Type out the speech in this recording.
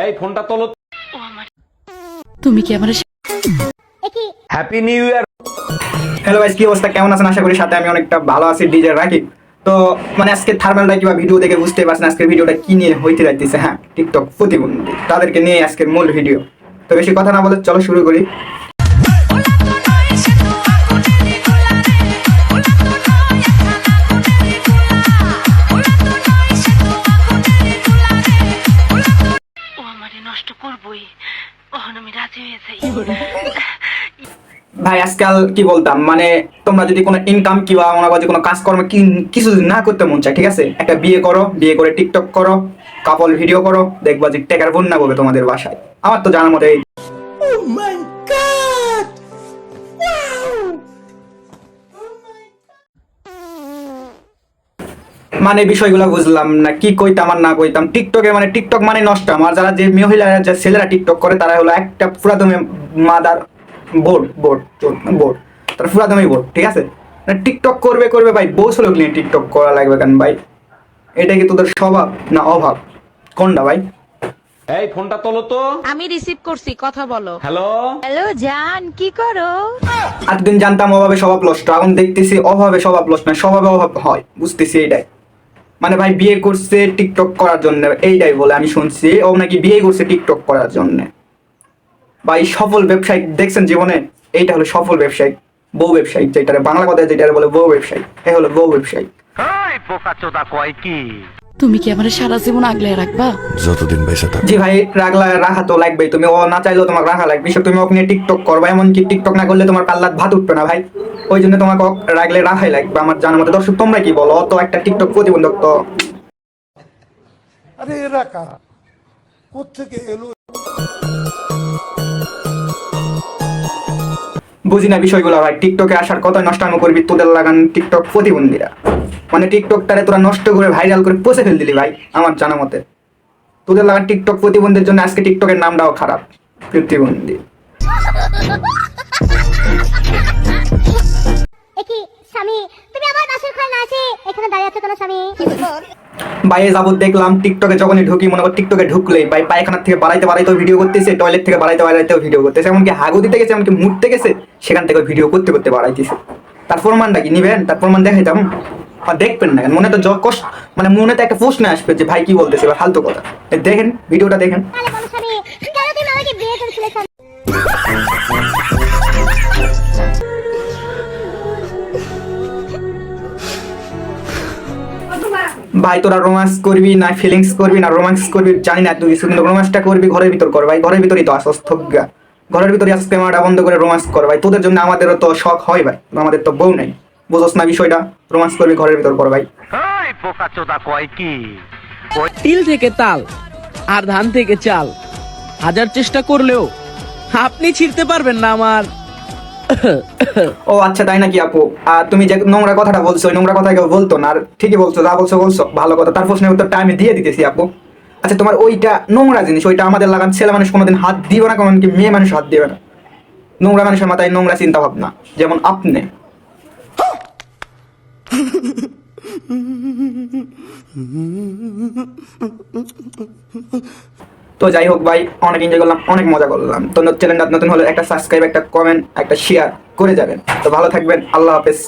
এই ফোনটা তোলো। তুমি কি আমার happy new year. Hello guys, কি অবস্থা? কেমন আছেন? আশা করি সাথে আমি অনেকটা ভালো আছি। ডিজে রাখি। তো মানে আজকে থার্মালটা কিংবা ভিডিও দেখে বুঝতে পারছেন আজকের ভিডিওটা কি নিয়ে হইতে যাইতেছে। হ্যাঁ, টিকটক প্রতিবন্ধী তাদেরকে নিয়ে আজকের মূল ভিডিও। তো বেশি কথা না বলে চলো শুরু করি। ভাই আজকাল কি বলতাম, মানে তোমরা যদি কোনো ইনকাম কিংবা মনে করো যে কোনো কাজকর্ম কিছু যদি না করতে মন চায়, ঠিক আছে, একটা বিয়ে করো, বিয়ে করে টিকটক করো, কাপল ভিডিও করো, দেখবা যে টেকার বন্যা করবে তোমাদের বাসায়। আমার তো জানার মতে মানে বিষয়গুলো বুঝলাম না, কি কইতাম আর না কইতাম। টিকটকে মানে টিকটক মানে নষ্ট। আমার যারা যে মহিলারা যে ছেলেরা টিকটক করে তারা হলো একটা পুরাদমে মাদার বোর্ড বোর্ড বোর্ড, তারা পুরাদমে বোর্ড, ঠিক আছে। মানে টিকটক করবে করবে ভাই, বউ ছেলে নিয়ে টিকটক করা লাগবে কেন ভাই? এটা কি তোদের স্বভাব না অভাব, কোনটা ভাই? এই ফোনটা তোলো তো। আমি রিসিভ করছি, কথা বলো। হ্যালো। হ্যালো জান, কি করো? এতদিন জানতাম অভাবে স্বভাব নষ্ট, এখন দেখতেছি অভাবে স্বভাব নষ্ট না, স্বভাবে অভাব হয়, বুঝতেছি এইটাই। মানে ভাই বিয়ে করছে টিকটক করার জন্য, এইটাই বলে আমি শুনছি। ও নাকি বিয়ে করছে টিকটক করার জন্য। ভাই সফল ব্যবসায়ী দেখছেন জীবনে? এইটা হলো সফল ব্যবসায়ী, বউ ব্যবসায়ী, যেটা বাংলা কথায় যেটা বলে বউ ব্যবসায়ী, এই হলো বউ ব্যবসায়ী। তুমি কি আমার সারা জীবন আগলে রাখবা? যতদিন বেঁচে থাকো। জি ভাই, রাখা তো লাগবেই। তুমি ও না চাইলেও তোমাকে রাখা লাগবে। তুমি ওকে নিয়ে টিকটক করবা, এমনকি টিকটক না করলে তোমার পাল্লাত ভাত উঠবে না ভাই। ওই জন্য তোমাকে রাখলে রাখাই লাগবে আমার জানার মতে। দর্শক তোমরা কি বলো? তো একটা টিকটক প্রতিবন্ধক তো। আরে এরা কারা, কোত্থেকে এলো? বুঝি না বিষয়গুলো ভাই। টিকটকে আসার কত নষ্টানো করবি তোদের লাগান টিকটক প্রতিবন্ধীরা। মানে টিকটকটারে তোরা নষ্ট করে ভাইরাল করে পচে ফেল দিলি ভাই আমার জানা মতে। তোদের লাগান টিকটক প্রতিবন্ধীর জন্য আজকে টিকটকের নামটাও খারাপ, প্রতিবন্ধী। স্বামী, তুমি আমার বাসর ঘরে না আসে এখানে দাঁড়িয়ে আছো কেন স্বামী? বাইরে যাবত দেখলাম টিকটকে যখনই ঢুকি, মনে কর টিকটকে ঢুকলেই ভাই পায়খানার থেকে বাড়াইতে বাড়াইতেও ভিডিও করতেছে, টয়লেট থেকে বাড়াইতেও ভিডিও করতেছে, এমনকি হাগু দিতে গেছে, এমনকি মুড়তে গেছে, সেখান থেকে ভিডিও করতে করতে বাড়াইতেছে। তার প্রমাণটা কি নিবেন? তার প্রমাণ দেখাইতাম, দেখবেন না কেন? মনে তো কষ্ট, মানে মনে তো একটা প্রশ্ন আসবে যে ভাই কি বলতেছে বা ফালতু কথা। দেখেন ভিডিওটা দেখেন। তাহলে বলো স্বামী, কেন তুমি আমাকে বিয়ে করেছিলে স্বামী? ভাই তোরা রোম্যান্স করবি না ফিলিংস করবি না রোম্যান্স করবি জানি না তুই কিছু, কিন্তু রোম্যান্সটা করবি ঘরের ভিতর কর ভাই। ঘরের ভিতরই তো আসস্থজ্ঞা, ঘরের ভিতরে আজকে ক্যামেরাটা বন্ধ করে রোম্যান্স কর ভাই। তোদের জন্য আমাদেরও তো শখ হয় ভাই, আমাদের তো বউ নাই, বুঝোস না বিষয়টা? রোম্যান্স করবি ঘরের ভিতর কর ভাই। তিল থেকে তাল আর ধান থেকে চাল, হাজার চেষ্টা করলেও আপনি ছিঁড়তে পারবেন না আমার। ও আচ্ছা, তাই নাকি আপু? আর তুমি যে নোংরা কথাটা বলছো, ওই নোংরা কথা কেউ বলতো না। আর ঠিকই বলছো, যা বলছো বলছো, ভালো কথা। তার প্রশ্নের উত্তরটা আমি দিয়ে দিতেছি আপু। আচ্ছা, তোমার ওইটা নোংরা জিনিস, ওইটা আমাদের লাগান ছেলে মানুষ কোনোদিন হাত দিবে না, কোনোদিন কি মেয়ে মানুষ হাত দিবে না। নোংরা মানুষের মাথায় নোংরা চিন্তা ভাবনা, যেমন আপনি। তো যাই হোক ভাই, অনেক এনজয় করলাম, অনেক মজা করলাম। তো চ্যানেলটা নতুন হলে একটা সাবস্ক্রাইব, একটা কমেন্ট, একটা শেয়ার করে যাবেন। তো ভালো থাকবেন, আল্লাহ হাফেজ।